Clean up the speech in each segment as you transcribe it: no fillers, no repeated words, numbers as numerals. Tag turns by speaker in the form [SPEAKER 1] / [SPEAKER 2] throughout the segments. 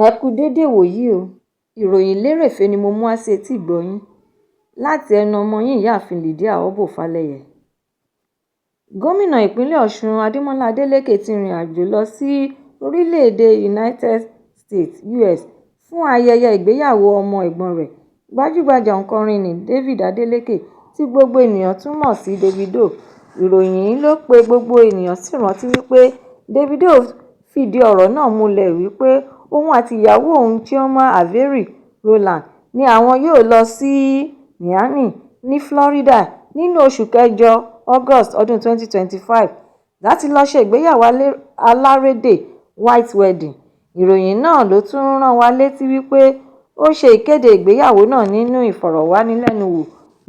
[SPEAKER 1] Ẹ kú dédé wòyí o, ìròyìn lérèfé ni mo mú wá sí etí ìgbọ́ yín láti ẹnu ọmọ yín ìyáàfin Lydia Ọbọ́falẹ́yẹ. Gómìnà ìpínlẹ̀ Ọ̀ṣun Adémọ́lá Adélékè ti rìnrìn àjò lọ sí orílẹ̀-èdè United States US fún ayẹyẹ ìgbéyàwó ọmọ ẹ̀gbọ́n rẹ̀, gbajúgbajà òǹkọrin nni David Adeleke tí gbogbo ènìyàn tún mọ̀ sí Davido. Ìròyìn yìí ló pe gbogbo ènìyàn sí ìrántí wípé Davido fìdí ọ̀rọ̀ náà múlẹ̀ wípé òun àti ìyàwó òun Chioma Avery Rowland ni àwọn yóò lọ sí Miami ní Florida nínú oṣù kẹjọ August ọdún 2025 láti lọ ṣe ìgbéyàwó alárédè White Wedding. Ìròyìn náà ló tún rán wa létí wípé ó ṣe ìkéde ìgbéyàwó náà nínú ìfọ̀rọ̀wánilẹ́nuwò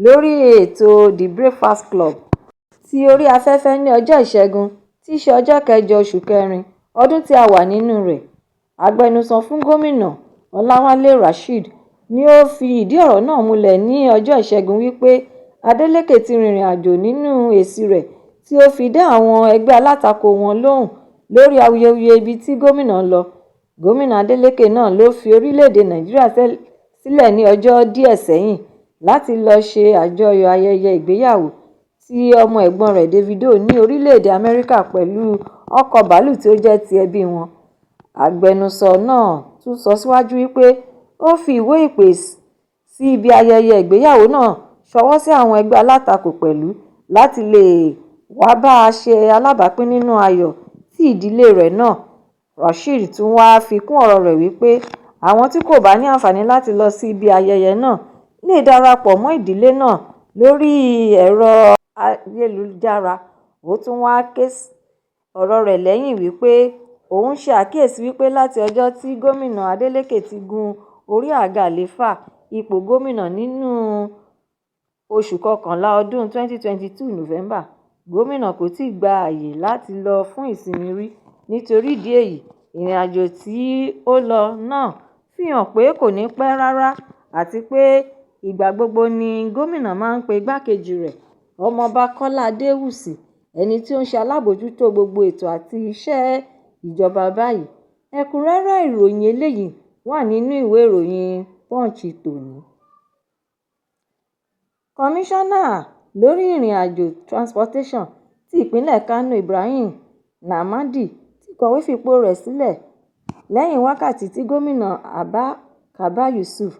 [SPEAKER 1] lórí ètò The Breakfast Club tí orí afẹ́fẹ́ ní ọjọ́ Ìṣẹ́gun tí í ṣe ọjọ́ kẹjọ oṣù kẹrin ọdún tí a wà nínú rẹ̀. Agbẹnusọ fún gómìnà Ọláwálé Rasheed ni ó fi ìdí ọ̀rọ̀ náà múlẹ̀ ní ọjọ́ Ìṣẹ́gun wípé Adeleke ti rìnrìn àjò nínú èsì rẹ̀ tí ó fi dá àwọn ẹgbẹ́ alátakò wọn lóhùn lórí awuyewuye ibi tí gómìnà lọ. Gómìnà Adeleke náà ló fi orílẹ̀-èdè Nàìjíríà sílẹ̀ ní ọjọ́ díẹ̀ sẹ́yìn láti lọ ṣe àjọyọ̀ ayẹyẹ ìgbéyàwó tí ọmọ ẹ̀gbọ́n rẹ̀ Davido ní orílẹ̀-èdè Amẹ́ríkà pẹ̀lú ọkọ̀ bàálù tí ó jẹ́ ti ẹbí wọn. Agbẹnusọ náà tún sọ síwájú wípé ó fi ìwé ìpè sí ibi ayẹyẹ ìgbéyàwó náà ṣọwọ́ sí àwọn ẹgbẹ́ alátakò pẹ̀lú láti lè wá bá a ṣe alábàápín nínú ayọ̀ tí ìdílé rẹ̀ náà. Rasheed tún wá fi kún ọ̀rọ̀ rẹ̀ wípé àwọn tí kò bá ní àǹfààní láti lọ sí ibi ayẹyẹ náà lè darapọ̀ mọ́ ìdílé náà lórí ẹ̀rọ ayélujára. Ó tún wá ké ọ̀rọ̀ rẹ̀ lẹ́yìn wípé òun ṣe àkíyèsí wípé láti ọjọ́ tí gómìnà Adeleke ti gun orí àga àlééfà ipò gómìnà nínú oṣù kọkànlá ọdún 2022 November, gómìnà kò tíì gba ààyè láti lọ fún ìsinmi rí. Nítorí ìdí èyí, ìrìn àjò tí ó lọ náà fi hàn pé kò ní pẹ́ rárá àti pé ìgbà gbogbo ni gómìnà máa ń pe igbákejì rẹ̀, Ọmọọba Kọ́lá Adéwùsì, ẹni tí ó ń ṣe alábòójútó gbogbo ètò àti iṣẹ́ ìjọba báyìí. Ẹ̀kúnrẹ́rẹ́ ìròyìn eléyìí wà nínú ìwé ìròyìn Punch tòní. Kọmíṣánná lórí ìrìn àjò Transportation ti ìpínlẹ̀ Kano Ibrahim Namadi ti kọ̀wé fipò rẹ̀ sílẹ̀ lẹ́yìn wákàtí tí gómìnà Abba Kabir Yusuf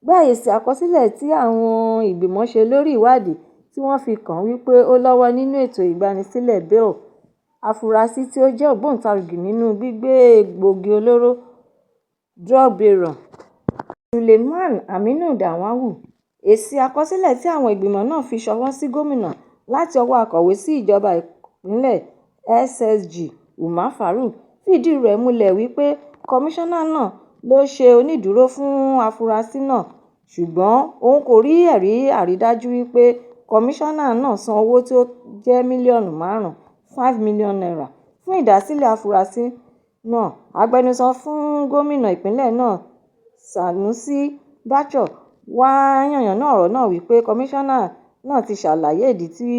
[SPEAKER 1] gba èsì àkọsílẹ̀ tí àwọn ìgbìmọ̀ ṣe lórí ìwádìí tí wọ́n fi kàn án wípé ó lọ́wọ́ nínú ètò ìgbanisílẹ̀ bẹ́ẹ̀lì afurasí tí ó jẹ́ ògbóǹtarìgì nínú gbígbé egbòogi olóró drug baron Suleiman Aminu Dawanau. Èsì àkọsílẹ̀ tí àwọn ìgbìmọ̀ náà fi ṣọwọ́ sí gómìnà láti ọwọ́ akọ̀wé sí ìjọba ìpínlẹ̀ SSG Umar Farouk fìdí rẹ̀ múlẹ̀ wípé kọmíṣánná náà ló ṣe onídùúró fún afurasí náà, ṣùgbọ́n òun kò rí ẹ̀rí àrídájú wípé kọmíṣánná náà san owó tí ó jẹ́ mílíọ̀nù 5 million naira fún ìdásílẹ̀ afurasí náà. Agbẹnusọ fún gómìnà ìpínlẹ̀ náà Sanusi Bacchor wá yànnàná ọ̀rọ̀ náà wípé kọmíṣánná náà ti ṣàlàyé ìdí tí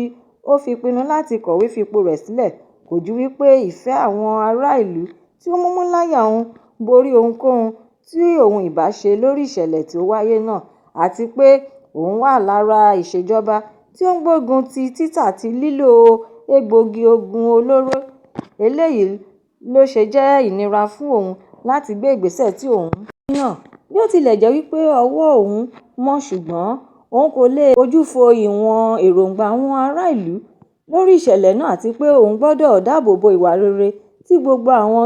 [SPEAKER 1] ó fi pinnu láti kọ̀wé fipò rẹ̀ sílẹ̀ kò ju wípé ìfẹ́ àwọn ará ìlú tí ó múmú láyà òun borí ohunkóhun tí òun ìbá ṣe lórí ìṣẹ̀lẹ̀ tí ó wáyé náà, àti pé òun wà lára ìṣèjọba tí ó ń gbógun ti títà àti lílo egbòogi ogun olóró. Eléyìí ló ṣe jẹ́ ìnira fún òun láti gbé ìgbésẹ̀ tí òun yàn. Bí ó tilẹ̀ jẹ́ wípé ọwọ́ òun mọ́, ṣùgbọ́n òun kò lè fojú fo ìwọ̀n èròǹgbà àwọn ará ìlú lórí ìṣẹ̀lẹ̀ náà, àti pé òun gbọ́dọ̀ dáàbò bo ìwà rere tí gbogbo àwọn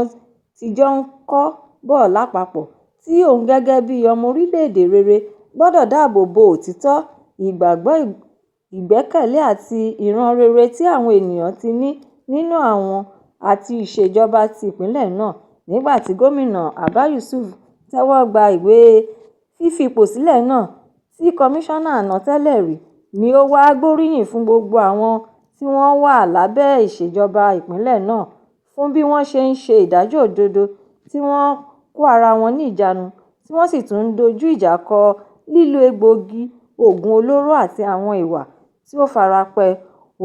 [SPEAKER 1] tí jọ ń kọ́ bọ̀ lápapọ̀, tí òun gẹ́gẹ́ bí ọmọ orílẹ̀-èdè rere gbọ́dọ̀ dáàbò bo òtítọ́, ìgbàgbọ́, ìgbẹ́kẹ̀lé àti ìran rere tí àwọn ènìyàn ti ní nínú àwọn àti ìṣèjọba ti ìpínlẹ̀ náà. Nígbà tí gómìnà Abba Yusuf tẹ́wọ́ gba ìwé fífipò sílẹ̀ náà tí kọmíṣánná àná tẹ́lẹ̀ rí ni ó wá gbóríyìn fún gbogbo àwọn tí wọ́n wà lábẹ́ ìṣèjọba ìpínlẹ̀ náà fún bí wọ́n ṣe ń ṣe ìdájọ́ òdodo, tí wọ́n kó ara wọn ní ìjánu, tí wọ́n sì tún ń dojú ìjà kọ lílo egbòogi oògùn olóró àti àwọn ìwà tí ó farapẹ́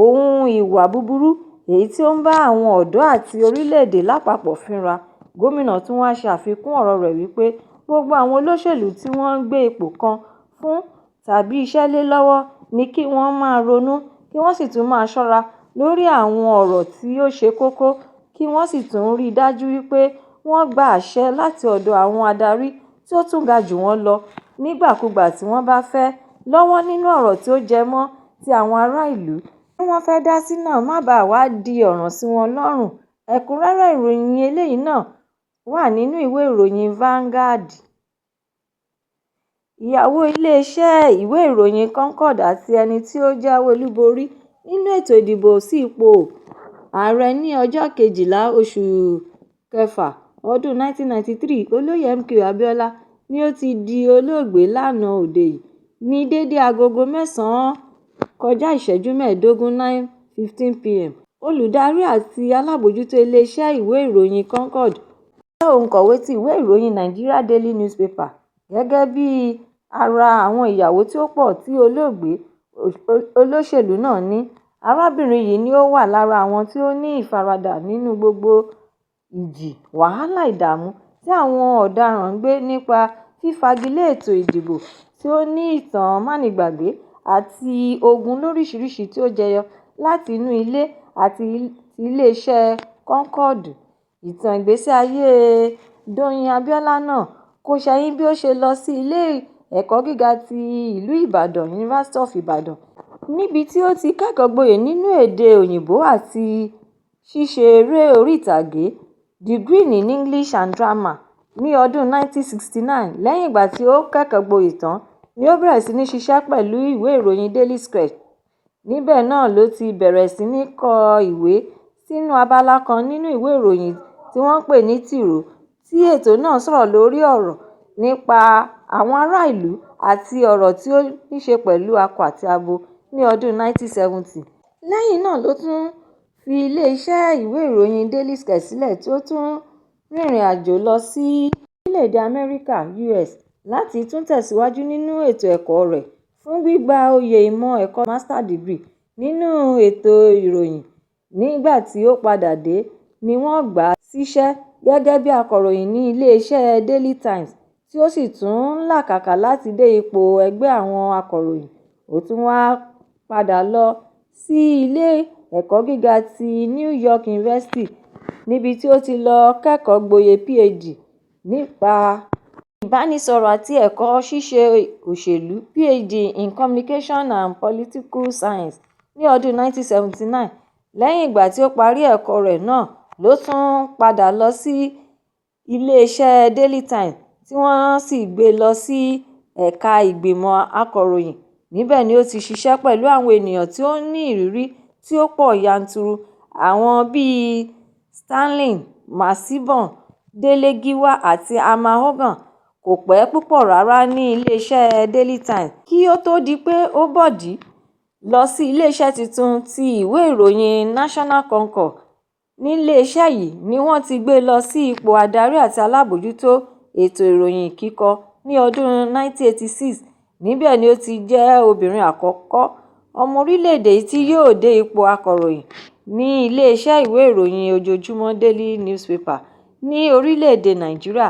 [SPEAKER 1] ohun ìwà búburú èyí tí ó ń bá àwọn ọ̀dọ́ àti orílẹ̀-èdè lápapọ̀ fínra. Gómìnà tún wá ṣe àfikún ọ̀rọ̀ rẹ̀ wípé gbogbo àwọn olóṣèlú tí wọ́n ń gbé ipò kan fún tàbí iṣẹ́ lé lọ́wọ́ ni kí wọ́n máa ronú kí wọ́n sì tún máa ṣọ́ra lórí àwọn ọ̀rọ̀ tí ó ṣe kókó, kí wọ́n sì tún rí i dájú wípé wọ́n gba àṣẹ láti ọ̀dọ̀ àwọn adarí tí ó tún ga jù wọ́n lọ nígbàkúgbà tí wọ́n bá fẹ́ lọ́wọ́ nínú ọ̀rọ̀ tí ó jẹ mọ́ ti àwọn ará ìlú tí wọ́n fẹ́ dá sí náà má bàa wá di ọ̀ràn sí wọn lọ́rùn. Ẹ̀kúnrẹ́rẹ́ ìròyìn eléyìí náà wà nínú ìwé ìròyìn Vanguard. Ìyàwó iléeṣẹ́ ìwé ìròyìn Concord àti ẹni tí ó jáwé olúborí nínú ètò ìdìbò sí ipò ààrẹ ní ọjọ́ 12 oṣù kẹfà ọdún 1993, olóyè MKO Abiola ni ó ti di olóògbé lánàá òde yìí ní déédé agogo 9:15 (9:15 PM). Olùdarí àti alábòójútó iléeṣẹ́ ìwé ìròyìn Concord jẹ́ òǹkọ̀wé ti ìwé ìròyìn Nigeria Daily Newspaper. Gẹ́gẹ́ bí ara àwọn ìyàwó tí ó pọ̀ tí olóògbé olóṣèlú náà ní, arábìnrin yìí ni ó wà lára àwọn tí ó ní ìfaradà nínú gbogbo ìjì, wàhálà, ìdààmú tí àwọn ọ̀daràn ń gbé nípa fífagilé ètò ìdìbò tí ó ní ìtàn mánigbàgbé àti ogun lóríṣiríṣi tí ó jẹyọ láti inú ilé àti iléeṣẹ́ Concord. Ìtàn ìgbésí ayé Dóyin Abiola náà kò ṣẹ̀yìn bí ó ṣe lọ sí ilé ẹ̀kọ́ gíga ti ìlú Ìbàdàn, University of Ibadan, níbi tí ó ti kẹ́kọ̀ọ́ gboyè nínú èdè òyìnbó àti ṣíṣe eré orí ìtàgé, degree in English and Drama ní ọdún 1969. Lẹ́yìn ìgbà tí ó kẹ́kọ̀ọ́ gboyè tán ni ó bẹ̀rẹ̀ sí ní ṣiṣẹ́ pẹ̀lú ìwé ìròyìn Daily Scratch. Níbẹ̀ náà ló ti bẹ̀rẹ̀ sí ní kọ ìwé sínú abala kan nínú ìwé ìròyìn tí wọ́n ń pè ní Tìró, tí ètò náà sọ̀rọ̀ lórí ọ̀rọ̀ nípa àwọn ará ìlú àti ọ̀rọ̀ tí ó ní ṣe pẹ̀lú akọ àti abo ní ọdún 1970. Lẹ́yìn náà ló tún fi iléeṣẹ́ ìwé ìròyìn Daily Scratch sílẹ̀ tí ó tún rìnrìn àjò lọ sí orílẹ̀-èdè Amẹ́ríkà (US) láti tún tẹ̀síwájú nínú ètò ẹ̀kọ́ rẹ̀ fún gbígba oyè ìmọ̀ ẹ̀kọ́ Master Degree nínú ètò ìròyìn. Nígbà tí ó padà dé ni wọ́n gbà á síṣẹ́ gẹ́gẹ́ bí akọ̀ròyìn ní iléeṣẹ́ Daily Times, tí ó sì tún ń làkàkà láti dé ipò ẹgbẹ́ àwọn akọ̀ròyìn. Ó tún wá padà lọ sí ilé ẹ̀kọ́ gíga ti New York University níbi tí ó ti lọ kẹ́kọ̀ọ́ gboyè PhD nípa ìbánisọ̀rọ̀ àti ẹ̀kọ́ ṣíṣe òṣèlú, PhD in Communication and Political Science ní ọdún 1979. Lẹ́yìn ìgbà tí ó parí ẹ̀kọ́ rẹ̀ náà ló tún padà lọ sí iléeṣẹ́ Daily Times, tí wọ́n sì gbé lọ sí ẹ̀ka ìgbìmọ̀ akọ̀ròyìn. Níbẹ̀ ni ó ti ṣiṣẹ́ pẹ̀lú àwọn ènìyàn tí ó ní ìrírí tí ó pọ̀ yanturu, àwọn bíi Stanley Masiban, Dele Giwa àti Ama Ogan. Kò pẹ́ púpọ̀ rárá ní iléeṣẹ́ Daily Times kí ó tó di pé ó bọ̀dí lọ sí iléeṣẹ́ tuntun ti ìwé ìròyìn National Concord. Níléeṣẹ́ yìí ni wọ́n ti gbé lọ sí ipò adarí àti alábòójútó ètò ìròyìn kíkọ ní ọdún 1986. Níbẹ̀ ni ó ti jẹ́ obìnrin àkọ́kọ́ ọmọ orílẹ̀-èdè tí yóò dé ipò akọ̀ròyìn ní iléeṣẹ́ ìwé ìròyìn ojoojúmọ́ Daily Newspaper ní orílẹ̀-èdè Nàìjíríà.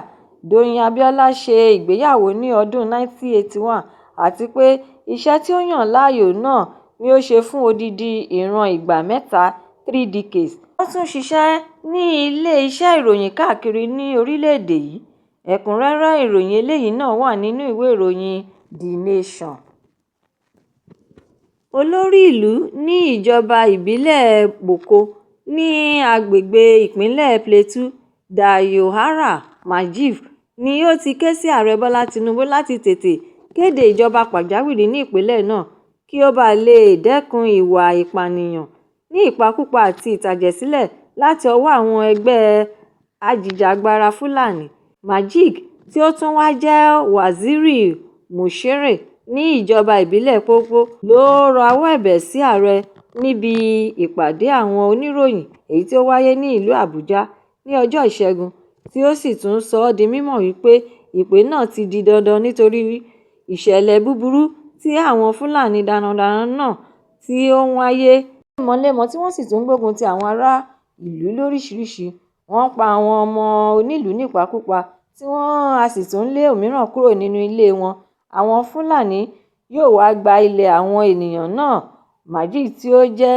[SPEAKER 1] Dóyin Abiola ṣe ìgbéyàwó ní ọdún 1981 àti pé iṣẹ́ tí ó yàn láàyò náà ni ó ṣe fún odidi ìran ìgbà mẹ́ta (3 decades). Ó tún ṣiṣẹ́ ní ilé-iṣẹ́ ìròyìn káàkiri ní orílẹ̀-èdè yìí. Ẹ̀kúnrẹ́rẹ́ ìròyìn eléyìí náà wà nínú ìwé ìròyìn The Nation. Olórí ìlú ní ìjọba ìbílẹ̀ Boko ní agbègbè ìpínlẹ̀ Plateau, Dayohara Majid, ni ó ti ké sí Ààrẹ Bọ́lá Tinubu láti tètè kéde ìjọba pàjáwìrì ní ìpínlẹ̀ náà kí ó bàa lè dẹ́kun ìwà ìpànìyàn ní ìpakúpa àti ìtàjẹ̀sílẹ̀ láti ọwọ́ àwọn ẹgbẹ́ ajìjàgbara Fúlàní. Majid, tí ó tún wá jẹ́ Waziri Mushere ní ìjọba ìbílẹ̀ Popo, ló rawọ́ ẹ̀bẹ̀ sí ààrẹ níbi ìpàdé àwọn oníròyìn èyí tí ó wáyé ní ìlú Àbújá ní ọjọ́ Ìṣẹ́gun, tí ó sì tún sọ ọ́ di mímọ̀ wípé ìpè náà ti di dandan nítorí ìṣẹ̀lẹ̀ búburú tí àwọn Fúlàní darandaran náà tí ó ń wáyé lemọ́lemọ́ tí wọ́n sì tún gbógun ti àwọn ará ìlú lóríṣiríṣi. wọ́n pa àwọn ọmọ onílùú nípakúpa tí wọ́n a sì tún lé òmíràn kúrò nínú ilé wọn. Àwọn Fúlàní yóò wá gba ilẹ̀ àwọn ènìyàn náà. Maji tí ó jẹ́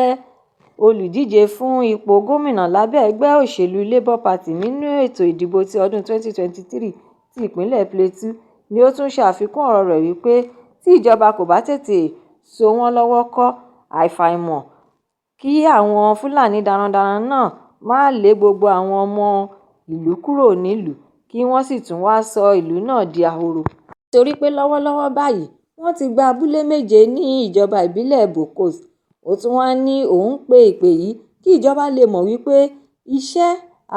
[SPEAKER 1] olùdíje fún ipò gómìnà lábẹ́ ẹgbẹ́ òṣèlú Labour Party nínú ètò ìdìbò ti ọdún 2023 ti ìpínlẹ̀ Plateau ni ó tún ṣe àfikún ọ̀rọ̀ rẹ̀ wípé tí ìjọba kò bá tètè so wọ́n lọ́wọ́ kọ́, àfàìmọ̀ kí àwọn Fúlàní darandaran náà má lé gbogbo àwọn ọmọ ìlú kúrò nílùú kí wọ́n sì tún wá sọ ìlú náà di ahoro. Nítorí pé lọ́wọ́lọ́wọ́ báyìí wọ́n ti gba abúlé 7 ní ìjọba ìbílẹ̀ Bokkos. Ó tún wá ní òun pe ìpè yìí kí ìjọba lè mọ̀ wípé iṣẹ́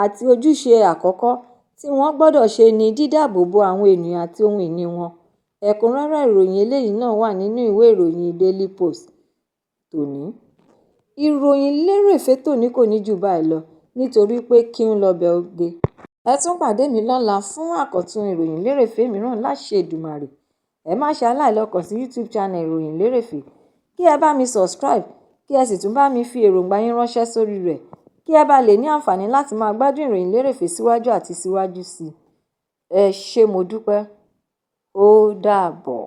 [SPEAKER 1] àti ojúṣe àkọ́kọ́ tí wọ́n gbọ́dọ̀ ṣe ni dídáàbò bo àwọn ènìyàn àti ohun ìní wọn. Ẹ̀kúnrẹ́rẹ́ ìròyìn eléyìí náà wà nínú ìwé ìròyìn Daily Post tòní. Ìròyìn lérèfé tòní kò ní jù báyìí lọ nítorí pé kí n lọ bẹ oge. Ẹ tún pàdé mi lọ́la fún àkọ́tún ìròyìn lérèfé mìíràn láṣẹ Èdùmàrè. Ẹ má ṣe aláìlọ́kàn sí YouTube channel ìròyìn lérèfé. Kí ẹ bá mi subscribe, kí ẹ sì tún bá mi fi èròǹgbà yín ránṣẹ́ sórí rẹ̀ kí ẹ bá lè ní àǹfààní láti máa gbádùn ìròyìn lérèfé síwájú àti síwájú sí i. Ẹ ṣé mo dúpẹ́. Ó dàbọ̀.